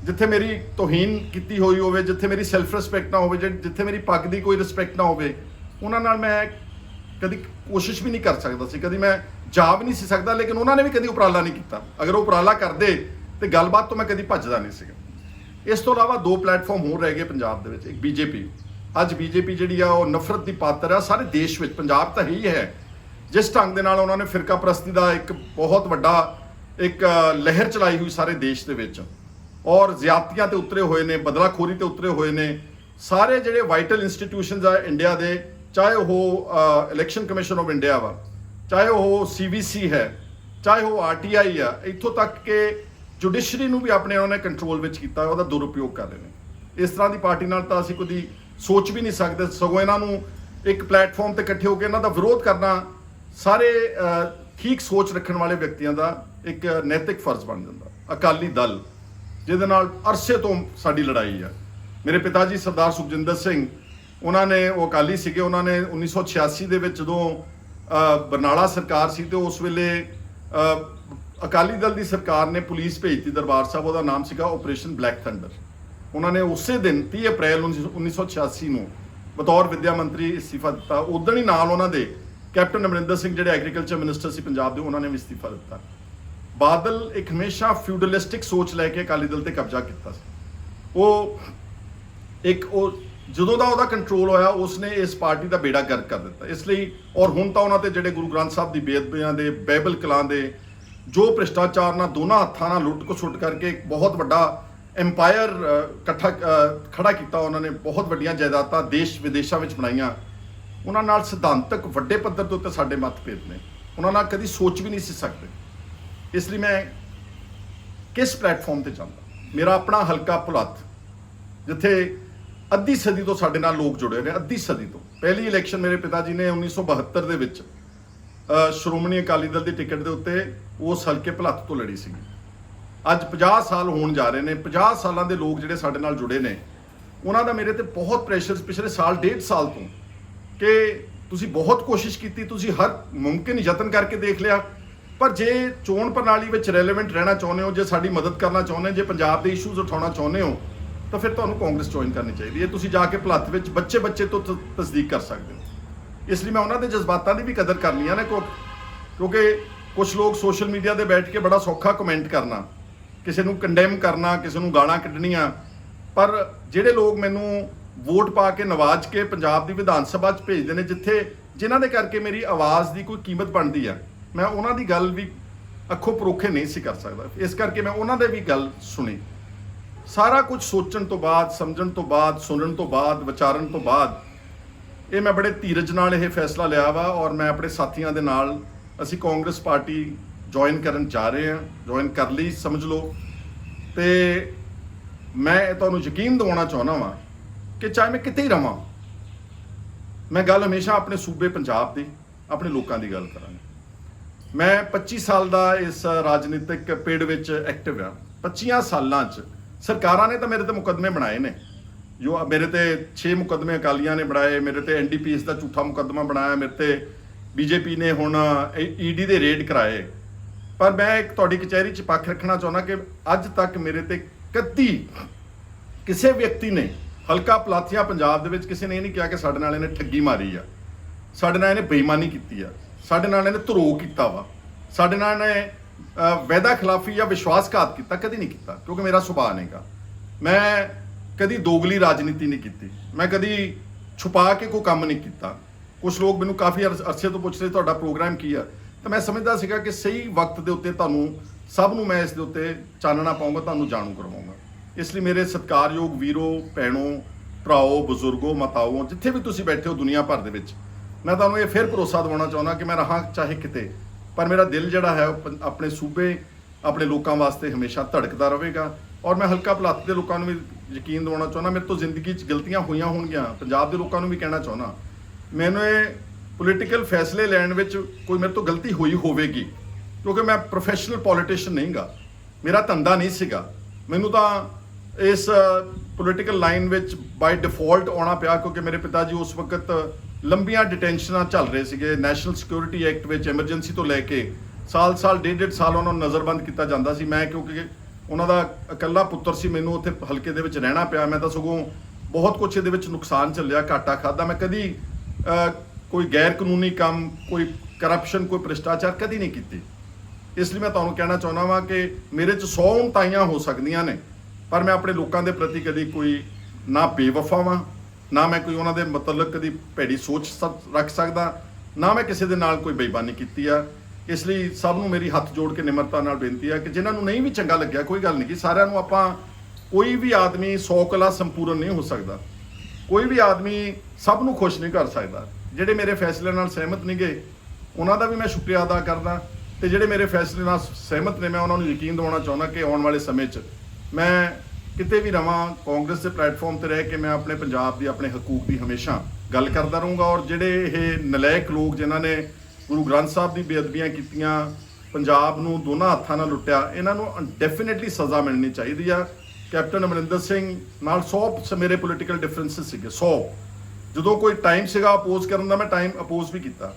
ਜਿੱਥੇ ਮੇਰੀ ਤੋਹੀਨ ਕੀਤੀ ਹੋਈ ਹੋਵੇ, ਜਿੱਥੇ ਮੇਰੀ ਸੈਲਫ ਰਿਸਪੈਕਟ ਨਾ ਹੋਵੇ, ਜਿੱਥੇ ਮੇਰੀ ਪੱਗ ਦੀ ਕੋਈ ਰਿਸਪੈਕਟ ਨਾ ਹੋਵੇ, ਉਹਨਾਂ ਨਾਲ ਮੈਂ ਕਦੀ ਕੋਸ਼ਿਸ਼ ਵੀ ਨਹੀਂ ਕਰ ਸਕਦਾ ਸੀ, ਕਦੀ ਮੈਂ ਜਾ ਵੀ ਨਹੀਂ ਸੀ ਸਕਦਾ। ਲੇਕਿਨ ਉਹਨਾਂ ਨੇ ਵੀ ਕਦੀ ਉਪਰਾਲਾ ਨਹੀਂ ਕੀਤਾ। ਅਗਰ ਉਹ ਉਪਰਾਲਾ ਕਰਦੇ ਤੇ ਗੱਲਬਾਤ ਤੋਂ ਮੈਂ ਕਦੀ ਭੱਜਦਾ ਨਹੀਂ ਸੀਗਾ। ਇਸ ਤੋਂ ਇਲਾਵਾ ਦੋ ਪਲੇਟਫਾਰਮ ਹੋਰ ਰਹਿ ਗਏ ਪੰਜਾਬ ਦੇ ਵਿੱਚ। ਇੱਕ BJP, ਅੱਜ BJP ਜਿਹੜੀ ਆ ਉਹ ਨਫ਼ਰਤ ਦੀ ਪਾਤਰ ਆ ਸਾਰੇ ਦੇਸ਼ ਵਿੱਚ, ਪੰਜਾਬ ਤਾਂ ਹੀ ਹੈ। ਜਿਸ ਢੰਗ ਦੇ ਨਾਲ ਉਹਨਾਂ ਨੇ ਫਿਰਕਾ ਪ੍ਰਸਤੀ ਦਾ ਇੱਕ ਬਹੁਤ ਵੱਡਾ ਇੱਕ ਲਹਿਰ ਚਲਾਈ ਹੋਈ ਸਾਰੇ ਦੇਸ਼ ਦੇ ਵਿੱਚ, ਔਰ ਜ਼ਿਆਦਤੀਆਂ ਤੇ ਉਤਰੇ ਹੋਏ ਨੇ, ਬਦਲਾਖੋਰੀ ਤੇ ਉਤਰੇ ਹੋਏ ਨੇ। ਸਾਰੇ ਜਿਹੜੇ ਵਾਈਟਲ ਇੰਸਟੀਟਿਊਸ਼ਨਸ ਆ ਇੰਡੀਆ ਦੇ, ਚਾਹੇ ਉਹ ਇਲੈਕਸ਼ਨ ਕਮਿਸ਼ਨ ਆਫ ਇੰਡੀਆ ਵਾ, ਚਾਹੇ ਉਹ CVC ਹੈ, ਚਾਹੇ ਉਹ RTI ਆ, ਇੱਥੋਂ ਤੱਕ ਕਿ ਜੁਡੀਸ਼ਰੀ ਨੂੰ ਵੀ ਆਪਣੇ ਉਹਨਾਂ ਨੇ ਕੰਟਰੋਲ ਵਿੱਚ ਕੀਤਾ, ਉਹਦਾ ਦੁਰਉਪਯੋਗ ਕਰ ਰਹੇ ਨੇ। ਇਸ ਤਰ੍ਹਾਂ ਦੀ ਪਾਰਟੀ ਨਾਲ ਤਾਂ ਅਸੀਂ ਕਦੀ ਸੋਚ ਵੀ ਨਹੀਂ ਸਕਦੇ। ਸਗੋਂ ਇਹਨਾਂ ਨੂੰ ਇੱਕ ਪਲੇਟਫਾਰਮ ਤੇ ਇਕੱਠੇ ਹੋ ਕੇ ਇਹਨਾਂ ਦਾ ਵਿਰੋਧ ਕਰਨਾ ਸਾਰੇ ਠੀਕ ਸੋਚ ਰੱਖਣ ਵਾਲੇ ਵਿਅਕਤੀਆਂ ਦਾ ਇੱਕ ਨੈਤਿਕ ਫਰਜ਼ ਬਣ ਜਾਂਦਾ। ਅਕਾਲੀ ਦਲ, ਜਿਹਦੇ ਨਾਲ ਅਰਸੇ ਤੋਂ ਸਾਡੀ ਲੜਾਈ ਆ। ਮੇਰੇ ਪਿਤਾ ਜੀ ਸਰਦਾਰ ਸੁਖਜਿੰਦਰ ਸਿੰਘ, ਉਹਨਾਂ ਨੇ, ਉਹ ਅਕਾਲੀ ਸੀਗੇ, ਉਹਨਾਂ ਨੇ 1986 ਦੇ ਵਿੱਚ ਜਦੋਂ ਬਰਨਾਲਾ ਸਰਕਾਰ ਸੀ ਤੇ ਉਸ ਵੇਲੇ ਅਕਾਲੀ ਦਲ ਦੀ ਸਰਕਾਰ ਨੇ ਪੁਲਿਸ ਭੇਜਤੀ ਦਰਬਾਰ ਸਾਹਿਬ, ਉਹਦਾ ਨਾਮ ਸੀਗਾ ਆਪਰੇਸ਼ਨ ਬਲੈਕ ਥੰਡਰ। ਉਹਨਾਂ ਨੇ ਉਸੇ ਦਿਨ 30 ਅਪ੍ਰੈਲ 1986 ਨੂੰ ਬਤੌਰ ਵਿੱਦਿਆ ਮੰਤਰੀ ਅਸਤੀਫਾ ਦਿੱਤਾ। ਉਦੋਂ ਹੀ ਨਾਲ ਉਹਨਾਂ ਦੇ ਕੈਪਟਨ ਅਮਰਿੰਦਰ ਸਿੰਘ ਜਿਹੜੇ ਐਗਰੀਕਲਚਰ ਮਿਨਿਸਟਰ ਸੀ ਪੰਜਾਬ ਦੇ, ਉਹਨਾਂ ਨੇ ਵੀ ਅਸਤੀਫਾ ਦਿੱਤਾ। ਬਾਦਲ ਇੱਕ ਹਮੇਸ਼ਾ ਫਿਊਡਲਿਸਟਿਕ ਸੋਚ ਲੈ ਕੇ ਅਕਾਲੀ ਦਲ ਤੇ ਕਬਜ਼ਾ ਕੀਤਾ ਸੀ। ਉਹ ਜਦੋਂ ਦਾ ਉਹਦਾ ਕੰਟਰੋਲ ਹੋਇਆ ਉਸਨੇ ਇਸ ਪਾਰਟੀ ਦਾ ਬੇੜਾ ਗਰਕ ਕਰ ਦਿੱਤਾ। ਇਸ ਲਈ ਔਰ ਹੁਣ ਤਾਂ ਉਹਨਾਂ ਤੇ ਜਿਹੜੇ ਗੁਰੂ ਗ੍ਰੰਥ ਸਾਹਿਬ ਦੀ ਬੇਅਦਬੀਆਂ ਦੇ, ਬਾਈਬਲ ਕਲਾਂ ਦੇ, ਜੋ ਭ੍ਰਿਸ਼ਟਾਚਾਰ ਨਾਲ ਦੋਨਾਂ ਹੱਥਾਂ ਨਾਲ ਲੁੱਟ ਖਸੁੱਟ ਕਰਕੇ ਇੱਕ ਬਹੁਤ ਵੱਡਾ ਐਮਪਾਇਰ ਖੜਾ ਕੀਤਾ ਉਹਨਾਂ ਨੇ, ਬਹੁਤ ਵੱਡੀਆਂ ਜਾਇਦਾਦਾਂ ਦੇਸ਼ ਵਿਦੇਸ਼ਾਂ ਵਿੱਚ ਬਣਾਈਆਂ। ਉਹਨਾਂ ਨਾਲ ਸਿਧਾਂਤਕ ਵੱਡੇ ਪੱਧਰ ਦੇ ਉੱਤੇ ਸਾਡੇ ਮਤਭੇਦ ਨੇ, ਉਹਨਾਂ ਨਾਲ ਕਦੀ ਸੋਚ ਵੀ ਨਹੀਂ ਸੀ ਸਕਦੇ। ਇਸ ਲਈ ਮੈਂ ਕਿਸ ਪਲੇਟਫਾਰਮ ਤੇ ਜਾਂਦਾ, ਮੇਰਾ ਆਪਣਾ ਹਲਕਾ ਭੁਲੱਥ, ਜਿੱਥੇ ਅੱਧੀ ਸਦੀ ਤੋਂ ਸਾਡੇ ਨਾਲ ਲੋਕ ਜੁੜੇ ਨੇ, ਅੱਧੀ ਸਦੀ ਤੋਂ। ਪਹਿਲੀ ਇਲੈਕਸ਼ਨ ਮੇਰੇ ਪਿਤਾ ਜੀ ਨੇ 1972 ਦੇ ਵਿੱਚ ਸ਼੍ਰੋਮਣੀ ਅਕਾਲੀ ਦਲ ਦੀ ਟਿਕਟ ਦੇ ਉੱਤੇ ਉਸ ਹਲਕੇ ਭੁਲੱਥ ਤੋਂ ਲੜੀ ਸੀਗੀ। ਅੱਜ 50 ਸਾਲ ਹੋਣ ਜਾ ਰਹੇ ਨੇ। 50 ਸਾਲਾਂ ਦੇ ਲੋਕ ਜਿਹੜੇ ਸਾਡੇ ਨਾਲ ਜੁੜੇ ਨੇ, ਉਹਨਾਂ ਦਾ ਮੇਰੇ ਤੇ ਬਹੁਤ ਪ੍ਰੈਸ਼ਰ ਪਿਛਲੇ ਸਾਲ, 1.5 ਸਾਲ ਤੋਂ, ਕਿ ਤੁਸੀਂ ਬਹੁਤ ਕੋਸ਼ਿਸ਼ ਕੀਤੀ, ਤੁਸੀਂ ਹਰ ਮੁਮਕਿਨ ਯਤਨ ਕਰਕੇ ਦੇਖ ਲਿਆ, ਪਰ ਜੇ ਚੋਣ ਪ੍ਰਣਾਲੀ ਵਿੱਚ ਰੈਲੇਵੈਂਟ ਰਹਿਣਾ ਚਾਹੁੰਦੇ ਹੋ, ਜੇ ਸਾਡੀ ਮਦਦ ਕਰਨਾ ਚਾਹੁੰਦੇ ਹੋ, ਜੇ ਪੰਜਾਬ ਦੇ ਇਸ਼ੂਜ਼ ਉਠਾਉਣਾ ਚਾਹੁੰਦੇ ਹੋ, ਤਾਂ ਫਿਰ ਤੁਹਾਨੂੰ ਕਾਂਗਰਸ ਜੁਆਇਨ ਕਰਨੀ ਚਾਹੀਦੀ ਹੈ। ਤੁਸੀਂ ਜਾ ਕੇ ਭੁਲੱਥ ਵਿੱਚ ਬੱਚੇ ਤੋਂ ਤਸਦੀਕ ਕਰ ਸਕਦੇ ਹੋ। ਇਸ ਲਈ ਮੈਂ ਉਹਨਾਂ ਦੇ ਜਜ਼ਬਾਤਾਂ ਦੀ ਵੀ ਕਦਰ ਕਰਨੀ ਆ ਨਾ, ਕਿਉਂਕਿ ਕੁਝ ਲੋਕ ਸੋਸ਼ਲ ਮੀਡੀਆ ਤੇ ਬੈਠ ਕੇ ਬੜਾ ਸੌਖਾ ਕਮੈਂਟ ਕਰਨਾ, ਕਿਸੇ ਨੂੰ ਕੰਡੈਮ ਕਰਨਾ, ਕਿਸੇ ਨੂੰ ਗਾਲਾਂ ਕੱਢਣੀਆਂ, ਪਰ ਜਿਹੜੇ ਲੋਕ ਮੈਨੂੰ ਵੋਟ ਪਾ ਕੇ ਨਵਾਜ ਕੇ ਪੰਜਾਬ ਦੀ ਵਿਧਾਨ ਸਭਾ 'ਚ ਭੇਜਦੇ ਨੇ, ਜਿਨ੍ਹਾਂ ਦੇ ਕਰਕੇ ਮੇਰੀ ਆਵਾਜ਼ ਦੀ ਕੋਈ ਕੀਮਤ ਬਣਦੀ ਆ, ਮੈਂ ਉਹਨਾਂ ਦੀ ਗੱਲ ਵੀ ਅੱਖੋਂ ਪਰੋਖੇ ਨਹੀਂ ਸੀ ਕਰ ਸਕਦਾ। ਇਸ ਕਰਕੇ ਮੈਂ ਉਹਨਾਂ ਦੇ ਵੀ ਗੱਲ ਸੁਣੀ। ਸਾਰਾ ਕੁਝ ਸੋਚਣ ਤੋਂ ਬਾਅਦ, ਸਮਝਣ ਤੋਂ ਬਾਅਦ, ਸੁਣਨ ਤੋਂ ਬਾਅਦ, ਵਿਚਾਰਨ ਤੋਂ ਬਾਅਦ ਇਹ ਮੈਂ ਬੜੇ ਧੀਰਜ ਨਾਲ ਇਹ ਫੈਸਲਾ ਲਿਆ ਵਾ, ਔਰ ਮੈਂ ਆਪਣੇ ਸਾਥੀਆਂ ਦੇ ਨਾਲ ਅਸੀਂ ਕਾਂਗਰਸ ਪਾਰਟੀ ਜੁਆਇਨ ਕਰਨ ਜਾ ਰਹੇ ਹਾਂ। ਜੁਆਇਨ ਕਰ ਲਈ ਸਮਝ ਲਓ। ਤੇ ਮੈਂ ਤੁਹਾਨੂੰ ਯਕੀਨ ਦਿਵਾਉਣਾ ਚਾਹੁੰਦਾ ਵਾਂ ਕਿ ਚਾਹੇ ਮੈਂ ਕਿਤੇ ਹੀ ਰਵਾਂ, ਮੈਂ ਗੱਲ ਹਮੇਸ਼ਾ ਆਪਣੇ ਸੂਬੇ ਪੰਜਾਬ ਦੀ, ਆਪਣੇ ਲੋਕਾਂ ਦੀ ਗੱਲ ਕਰਾਂਗਾ। ਮੈਂ 25 ਸਾਲ ਦਾ ਇਸ ਰਾਜਨੀਤਿਕ ਪਿੜ ਵਿੱਚ ਐਕਟਿਵ ਆ। 25 ਸਾਲਾਂ 'ਚ ਸਰਕਾਰਾਂ ਨੇ ਤਾਂ ਮੇਰੇ ਤੇ ਮੁਕੱਦਮੇ ਬਣਾਏ ਨੇ, ਜੋ ਮੇਰੇ ਤੇ 6 ਮੁਕੱਦਮੇ ਅਕਾਲੀਆਂ ਨੇ ਬਣਾਏ, ਮੇਰੇ ਤੇ NDPS ਦਾ ਝੂਠਾ ਮੁਕੱਦਮਾ ਬਣਾਇਆ, ਮੇਰੇ ਤੇ BJP ਨੇ ਹੁਣ ED ਦੇ ਰੇਡ ਕਰਾਏ। ਪਰ ਮੈਂ ਇੱਕ ਤੁਹਾਡੀ ਕਚਹਿਰੀ 'ਚ ਪੱਖ ਰੱਖਣਾ ਚਾਹੁੰਦਾ ਕਿ ਅੱਜ ਤੱਕ ਮੇਰੇ ਤੇ ਕਦੀ ਕਿਸੇ ਵਿਅਕਤੀ ਨੇ, ਹਲਕਾ ਪਲਾਥੀਆ ਪੰਜਾਬ ਦੇ ਵਿੱਚ ਕਿਸੇ ਨੇ ਇਹ ਨਹੀਂ ਕਿਹਾ ਕਿ ਸਾਡੇ ਨਾਲ ਇਹਨੇ ਠੱਗੀ ਮਾਰੀ ਆ, ਸਾਡੇ ਨਾਲ ਇਹਨੇ ਬੇਈਮਾਨੀ ਕੀਤੀ ਆ, ਸਾਡੇ ਨਾਲ ਇਹਨੇ ਧਰੋਹ ਕੀਤਾ ਵਾ, ਸਾਡੇ ਨਾਲ ਇਹਨੇ ਵਾਅਦਾ ਖਿਲਾਫੀ ਜਾਂ ਵਿਸ਼ਵਾਸਘਾਤ ਕੀਤਾ, ਕਦੀ ਨਹੀਂ ਕੀਤਾ, ਕਿਉਂਕਿ ਮੇਰਾ ਸੁਭਾਅ ਨਹੀਂਗਾ। ਮੈਂ ਕਦੀ ਦੋਗਲੀ ਰਾਜਨੀਤੀ ਨਹੀਂ ਕੀਤੀ, ਮੈਂ ਕਦੀ ਛੁਪਾ ਕੇ ਕੋਈ ਕੰਮ ਨਹੀਂ ਕੀਤਾ। ਕੁਝ ਲੋਕ ਮੈਨੂੰ ਕਾਫੀ ਅਰਸੇ ਤੋਂ ਪੁੱਛ ਰਹੇ ਤੁਹਾਡਾ ਪ੍ਰੋਗਰਾਮ ਕੀ ਆ, ਤਾਂ ਮੈਂ ਸਮਝਦਾ ਸੀਗਾ ਕਿ ਸਹੀ ਵਕਤ ਦੇ ਉੱਤੇ ਤੁਹਾਨੂੰ ਸਭ ਨੂੰ ਮੈਂ ਇਸ ਦੇ ਉੱਤੇ ਚਾਨਣਾ ਪਾਊਂਗਾ, ਤੁਹਾਨੂੰ ਜਾਣੂ ਕਰਵਾਊਂਗਾ। ਇਸ ਲਈ ਮੇਰੇ ਸਤਿਕਾਰਯੋਗ ਵੀਰੋ, ਭੈਣੋ, ਭਰਾਓ, ਬਜ਼ੁਰਗੋ, ਮਾਤਾਓ, ਜਿੱਥੇ ਵੀ ਤੁਸੀਂ ਬੈਠੇ ਹੋ ਦੁਨੀਆ ਭਰ ਦੇ ਵਿੱਚ, ਮੈਂ ਤੁਹਾਨੂੰ ਇਹ ਫਿਰ ਭਰੋਸਾ ਦਿਵਾਉਣਾ ਚਾਹੁੰਦਾ ਕਿ ਮੈਂ ਰਹਾਂ ਚਾਹੇ ਕਿਤੇ, ਪਰ ਮੇਰਾ ਦਿਲ ਜਿਹੜਾ ਹੈ ਉਹ ਆਪਣੇ ਸੂਬੇ, ਆਪਣੇ ਲੋਕਾਂ ਵਾਸਤੇ ਹਮੇਸ਼ਾ ਧੜਕਦਾ ਰਹੇਗਾ। ਔਰ ਮੈਂ ਹਲਕਾ ਪਲਾਤ ਦੇ ਲੋਕਾਂ ਨੂੰ ਵੀ ਯਕੀਨ ਦਿਵਾਉਣਾ ਚਾਹੁੰਦਾ, ਮੇਰੇ ਤੋਂ ਜ਼ਿੰਦਗੀ 'ਚ ਗਲਤੀਆਂ ਹੋਈਆਂ ਹੋਣਗੀਆਂ। ਪੰਜਾਬ ਦੇ ਲੋਕਾਂ ਨੂੰ ਵੀ ਕਹਿਣਾ ਚਾਹੁੰਦਾ, ਮੈਨੂੰ ਇਹ ਪੋਲੀਟੀਕਲ ਫੈਸਲੇ ਲੈਣ ਵਿੱਚ ਕੋਈ ਮੇਰੇ ਤੋਂ ਗਲਤੀ ਹੋਈ ਹੋਵੇਗੀ, ਕਿਉਂਕਿ ਮੈਂ ਪ੍ਰੋਫੈਸ਼ਨਲ ਪੋਲੀਟੀਸ਼ੀਅਨ ਨਹੀਂਗਾ, ਮੇਰਾ ਧੰਦਾ ਨਹੀਂ ਸੀਗਾ। ਮੈਨੂੰ ਤਾਂ ਇਸ ਪੋਲੀਟੀਕਲ ਲਾਈਨ ਵਿੱਚ ਬਾਈ ਡਿਫਾਲਟ ਆਉਣਾ ਪਿਆ, ਕਿਉਂਕਿ ਮੇਰੇ ਪਿਤਾ ਜੀ ਉਸ ਵਕਤ ਲੰਬੀਆਂ ਡਿਟੈਂਸ਼ਨਾਂ ਚੱਲ ਰਹੇ ਸੀਗੇ। ਨੈਸ਼ਨਲ ਸਿਕਿਉਰਿਟੀ ਐਕਟ ਵਿੱਚ ਐਮਰਜੈਂਸੀ ਤੋਂ ਲੈ ਕੇ ਸਾਲ ਡੇਢ ਸਾਲ ਉਹਨਾਂ ਨੂੰ ਨਜ਼ਰਬੰਦ ਕੀਤਾ ਜਾਂਦਾ ਸੀ। ਮੈਂ ਕਿਉਂਕਿ ਉਹਨਾਂ ਦਾ ਇਕੱਲਾ ਪੁੱਤਰ ਸੀ, ਮੈਨੂੰ ਉੱਥੇ ਹਲਕੇ ਦੇ ਵਿੱਚ ਰਹਿਣਾ ਪਿਆ। ਮੈਂ ਤਾਂ ਸਗੋਂ ਬਹੁਤ ਕੁਛ ਇਹਦੇ ਵਿੱਚ ਨੁਕਸਾਨ ਝੱਲਿਆ, ਘਾਟਾ ਖਾਦਾ। ਮੈਂ ਕਦੀ ਕੋਈ ਗੈਰ ਕਾਨੂੰਨੀ ਕੰਮ, ਕੋਈ ਕਰਪਸ਼ਨ, ਕੋਈ ਭ੍ਰਿਸ਼ਟਾਚਾਰ ਕਦੀ ਨਹੀਂ ਕੀਤੀ। ਇਸ ਲਈ ਮੈਂ ਤੁਹਾਨੂੰ ਕਹਿਣਾ ਚਾਹੁੰਦਾ ਵਾਂ ਕਿ ਮੇਰੇ 'ਚ 100 ਉਣਤਾਈਆਂ ਹੋ ਸਕਦੀਆਂ ਨੇ, ਪਰ ਮੈਂ ਆਪਣੇ ਲੋਕਾਂ ਦੇ ਪ੍ਰਤੀ ਕਦੀ ਕੋਈ ਨਾ ਬੇਵਫਾ ਵਾਂ, ਨਾ ਮੈਂ ਕੋਈ ਉਹਨਾਂ ਦੇ ਮਤਲਬ ਕਦੀ ਭੈੜੀ ਸੋਚ ਰੱਖ ਸਕਦਾ, ਨਾ ਮੈਂ ਕਿਸੇ ਦੇ ਨਾਲ ਕੋਈ ਬੇਈਮਾਨੀ ਕੀਤੀ ਆ। ਇਸ ਲਈ ਸਭ ਨੂੰ ਮੇਰੀ ਹੱਥ ਜੋੜ ਕੇ ਨਿਮਰਤਾ ਨਾਲ ਬੇਨਤੀ ਆ ਕਿ ਜਿਨ੍ਹਾਂ ਨੂੰ ਨਹੀਂ ਵੀ ਚੰਗਾ ਲੱਗਿਆ, ਕੋਈ ਗੱਲ ਨਹੀਂ ਕਿ ਸਾਰਿਆਂ ਨੂੰ ਆਪਾਂ, ਕੋਈ ਵੀ ਆਦਮੀ 100 ਕਲਾ ਸੰਪੂਰਨ ਨਹੀਂ ਹੋ ਸਕਦਾ, ਕੋਈ ਵੀ ਆਦਮੀ ਸਭ ਨੂੰ ਖੁਸ਼ ਨਹੀਂ ਕਰ ਸਕਦਾ। ਜਿਹੜੇ ਮੇਰੇ ਫੈਸਲੇ ਨਾਲ ਸਹਿਮਤ ਨਹੀਂ ਗਏ ਉਹਨਾਂ ਦਾ ਵੀ ਮੈਂ ਸ਼ੁਕਰੀਆ ਅਦਾ ਕਰਦਾ, ਤੇ ਜਿਹੜੇ ਮੇਰੇ ਫੈਸਲੇ ਨਾਲ ਸਹਿਮਤ ਨੇ ਮੈਂ ਉਹਨਾਂ ਨੂੰ ਯਕੀਨ ਦਿਵਾਉਣਾ ਚਾਹੁੰਦਾ ਕਿ ਆਉਣ ਵਾਲੇ ਸਮੇਂ 'ਚ ਮੈਂ ਕਿਤੇ ਵੀ ਰਵਾਂ, ਕਾਂਗਰਸ ਦੇ ਪਲੇਟਫਾਰਮ ਤੇ ਰਹਿ ਕੇ ਮੈਂ ਆਪਣੇ ਪੰਜਾਬ ਦੀ, ਆਪਣੇ ਹਕੂਕ ਦੀ ਹਮੇਸ਼ਾ ਗੱਲ ਕਰਦਾ ਰਹੂੰਗਾ। ਔਰ ਜਿਹੜੇ ਇਹ ਨਲਾਇਕ ਲੋਕ ਜਿਨ੍ਹਾਂ ਨੇ ਗੁਰੂ ਗ੍ਰੰਥ ਸਾਹਿਬ ਦੀ ਬੇਅਦਬੀਆਂ ਕੀਤੀਆਂ, ਪੰਜਾਬ ਨੂੰ ਦੋਨਾਂ ਹੱਥਾਂ ਨਾਲ ਲੁੱਟਿਆ, ਇਹਨਾਂ ਨੂੰ ਡੈਫੀਨੇਟਲੀ ਸਜ਼ਾ ਮਿਲਣੀ ਚਾਹੀਦੀ ਆ। ਕੈਪਟਨ ਅਮਰਿੰਦਰ ਸਿੰਘ ਨਾਲ 100 ਮੇਰੇ ਪੋਲੀਟੀਕਲ ਡਿਫਰੈਂਸਿਸ ਸੀਗੇ, 100। ਜਦੋਂ ਕੋਈ ਟਾਈਮ ਸੀਗਾ ਅਪੋਜ਼ ਕਰਨ ਦਾ, ਮੈਂ ਟਾਈਮ ਅਪੋਜ਼ ਵੀ ਕੀਤਾ,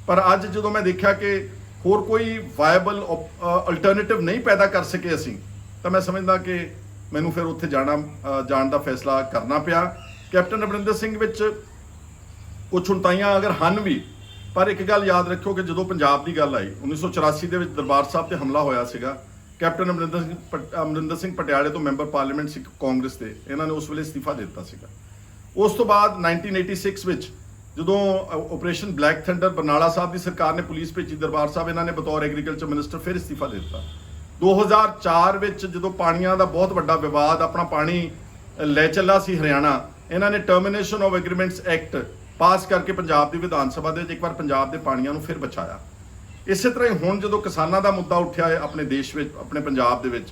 ਪਰ ਅੱਜ ਜਦੋਂ ਮੈਂ ਦੇਖਿਆ ਕਿ ਹੋਰ ਕੋਈ ਵਾਇਬਲ ਅਲਟਰਨੇਟਿਵ ਨਹੀਂ ਪੈਦਾ ਕਰ ਸਕੇ ਅਸੀਂ, ਤਾਂ ਮੈਂ ਸਮਝਦਾ ਕਿ ਮੈਨੂੰ ਫਿਰ ਉੱਥੇ ਜਾਣ ਦਾ ਫੈਸਲਾ ਕਰਨਾ ਪਿਆ। ਕੈਪਟਨ ਅਮਰਿੰਦਰ ਸਿੰਘ ਵਿੱਚ ਕੁਛ ਉਣਤਾਈਆਂ ਅਗਰ ਹਨ ਵੀ, ਪਰ ਇੱਕ ਗੱਲ ਯਾਦ ਰੱਖਿਓ ਕਿ ਜਦੋਂ ਪੰਜਾਬ ਦੀ ਗੱਲ ਆਈ 1984 ਦੇ ਵਿੱਚ ਦਰਬਾਰ ਸਾਹਿਬ ਤੇ ਹਮਲਾ ਹੋਇਆ ਸੀਗਾ, ਕੈਪਟਨ ਅਮਰਿੰਦਰ ਸਿੰਘ ਪਟਿਆਲੇ ਤੋਂ ਮੈਂਬਰ ਪਾਰਲੀਮੈਂਟ ਸੀ ਕਾਂਗਰਸ ਦੇ, ਇਹਨਾਂ ਨੇ ਉਸ ਵੇਲੇ ਅਸਤੀਫਾ ਦੇ ਦਿੱਤਾ ਸੀਗਾ। ਉਸ ਤੋਂ ਬਾਅਦ 1986 ਵਿੱਚ ਜਦੋਂ ਆਪਰੇਸ਼ਨ ਬਲੈਕ ਥੰਡਰ ਬਰਨਾਲਾ ਸਾਹਿਬ ਦੀ ਸਰਕਾਰ ਨੇ ਪੁਲਿਸ ਭੇਜੀ ਦਰਬਾਰ ਸਾਹਿਬ, ਇਹਨਾਂ ਨੇ ਬਤੌਰ ਐਗਰੀਕਲਚਰ ਮਿਨਿਸਟਰ ਫਿਰ ਅਸਤੀਫਾ ਦੇ ਦਿੱਤਾ। 2004 ਵਿੱਚ ਜਦੋਂ ਪਾਣੀਆਂ ਦਾ ਬਹੁਤ ਵੱਡਾ ਵਿਵਾਦ, ਆਪਣਾ ਪਾਣੀ ਲੈ ਚੱਲਾ ਸੀ ਹਰਿਆਣਾ, ਇਹਨਾਂ ਨੇ termination of agreements act pass ਕਰਕੇ ਪੰਜਾਬ ਦੀ ਵਿਧਾਨ ਸਭਾ ਦੇ ਵਿੱਚ ਇੱਕ ਵਾਰ ਪੰਜਾਬ ਦੇ ਪਾਣੀਆਂ ਨੂੰ ਫਿਰ ਬਚਾਇਆ। ਇਸੇ ਤਰ੍ਹਾਂ ਹੀ ਹੁਣ ਜਦੋਂ ਕਿਸਾਨਾਂ ਦਾ ਮੁੱਦਾ ਉੱਠਿਆ ਹੈ ਆਪਣੇ ਦੇਸ਼ ਵਿੱਚ, ਆਪਣੇ ਪੰਜਾਬ ਦੇ ਵਿੱਚ,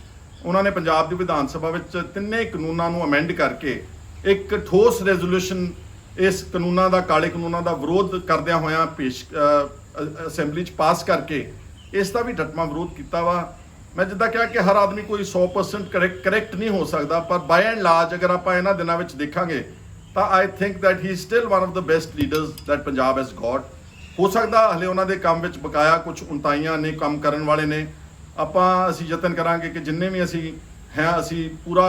ਉਹਨਾਂ ਨੇ ਪੰਜਾਬ ਦੀ ਵਿਧਾਨ ਸਭਾ ਵਿੱਚ ਤਿੰਨੇ ਕਾਨੂੰਨਾਂ ਨੂੰ ਅਮੈਂਡ ਕਰਕੇ ਇੱਕ ਠੋਸ ਰੈਜ਼ੋਲੂਸ਼ਨ ਇਸ ਕਾਨੂੰਨਾਂ ਦਾ, ਕਾਲੇ ਕਾਨੂੰਨਾਂ ਦਾ ਵਿਰੋਧ ਕਰਦਿਆਂ ਹੋਇਆਂ ਅਸੈਂਬਲੀ 'ਚ ਪਾਸ ਕਰਕੇ ਇਸ ਦਾ ਵੀ ਡਟਵਾਂ ਵਿਰੋਧ ਕੀਤਾ ਵਾ। ਮੈਂ ਜਿੱਦਾਂ ਕਿਹਾ ਕਿ ਹਰ ਆਦਮੀ ਕੋਈ 100% ਕਰੈਕਟ ਨਹੀਂ ਹੋ ਸਕਦਾ, ਪਰ ਬਾਈ ਐਂਡ ਲਾਰਜ ਅਗਰ ਆਪਾਂ ਇਹਨਾਂ ਦਿਨਾਂ ਵਿੱਚ ਦੇਖਾਂਗੇ ਤਾਂ I think that he still one of the best leaders that Punjab has got. ਹੋ ਸਕਦਾ ਹਲੇ ਉਹਨਾਂ ਦੇ ਕੰਮ ਵਿੱਚ ਬਕਾਇਆ ਕੁਝ ਉਣਤਾਈਆਂ ਨੇ, ਕੰਮ ਕਰਨ ਵਾਲੇ ਨੇ। ਅਸੀਂ ਯਤਨ ਕਰਾਂਗੇ ਕਿ ਜਿੰਨੇ ਵੀ ਅਸੀਂ ਅਸੀਂ ਪੂਰਾ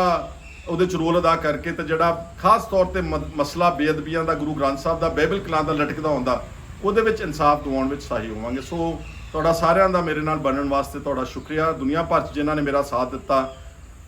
ਉਹਦੇ 'ਚ ਰੋਲ ਅਦਾ ਕਰਕੇ, ਤੇ ਜਿਹੜਾ ਖਾਸ ਤੌਰ ਤੇ ਮਸਲਾ ਬੇਅਦਬੀਆਂ ਦਾ, ਗੁਰੂ ਗ੍ਰੰਥ ਸਾਹਿਬ ਦਾ, ਬਾਈਬਲ ਕਲਾਂ ਦਾ ਲਟਕਦਾ ਹੁੰਦਾ, ਉਹਦੇ ਵਿੱਚ ਇਨਸਾਫ ਦਿਵਾਉਣ ਵਿੱਚ ਸਹਾਈ ਹੋਵਾਂਗੇ। ਸੋ ਤੁਹਾਡਾ ਸਾਰਿਆਂ ਦਾ ਮੇਰੇ ਨਾਲ ਬਣਨ ਵਾਸਤੇ ਤੁਹਾਡਾ ਸ਼ੁਕਰੀਆ। ਦੁਨੀਆ ਭਰ 'ਚ ਜਿਨ੍ਹਾਂ ਨੇ ਮੇਰਾ ਸਾਥ ਦਿੱਤਾ,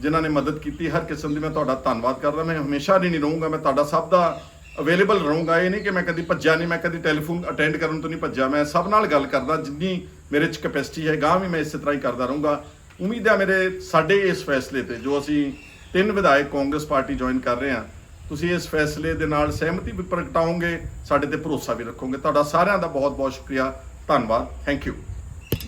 ਜਿਨ੍ਹਾਂ ਨੇ ਮਦਦ ਕੀਤੀ, ਹਰ ਕਿਸਮ ਦੀ ਮੈਂ ਤੁਹਾਡਾ ਧੰਨਵਾਦ ਕਰਦਾ। ਮੈਂ ਹਮੇਸ਼ਾ ਨਹੀਂ ਰਹੂੰਗਾ, ਮੈਂ ਤੁਹਾਡਾ ਸਭ ਦਾ ਅਵੇਲੇਬਲ ਰਹੂੰਗਾ। ਇਹ ਨਹੀਂ ਕਿ ਮੈਂ ਕਦੀ ਭੱਜਿਆ ਨਹੀਂ, ਮੈਂ ਕਦੀ ਟੈਲੀਫੋਨ ਅਟੈਂਡ ਕਰਨ ਤੋਂ ਨਹੀਂ ਭੱਜਿਆ, ਮੈਂ ਸਭ ਨਾਲ ਗੱਲ ਕਰਦਾ, ਜਿੰਨੀ ਮੇਰੇ 'ਚ ਕੈਪੈਸਿਟੀ ਹੈ। ਗਾਂ ਵੀ ਮੈਂ ਇਸੇ ਤਰ੍ਹਾਂ ਹੀ ਕਰਦਾ ਰਹੂੰਗਾ। ਉਮੀਦ ਹੈ ਸਾਡੇ ਇਸ ਫੈਸਲੇ ਤੇ, ਜੋ ਅਸੀਂ 3 ਵਿਧਾਇਕ ਕਾਂਗਰਸ ਪਾਰਟੀ ਜੁਆਇਨ ਕਰ ਰਹੇ ਹਾਂ, ਤੁਸੀਂ ਇਸ ਫੈਸਲੇ ਦੇ ਨਾਲ ਸਹਿਮਤੀ ਵੀ ਪ੍ਰਗਟਾਓਗੇ, ਸਾਡੇ ਤੇ ਭਰੋਸਾ ਵੀ ਰੱਖੋਗੇ। ਤੁਹਾਡਾ ਸਾਰਿਆਂ ਦਾ ਬਹੁਤ ਬਹੁਤ ਸ਼ੁਕਰੀਆ, ਧੰਨਵਾਦ, ਥੈਂਕ ਯੂ।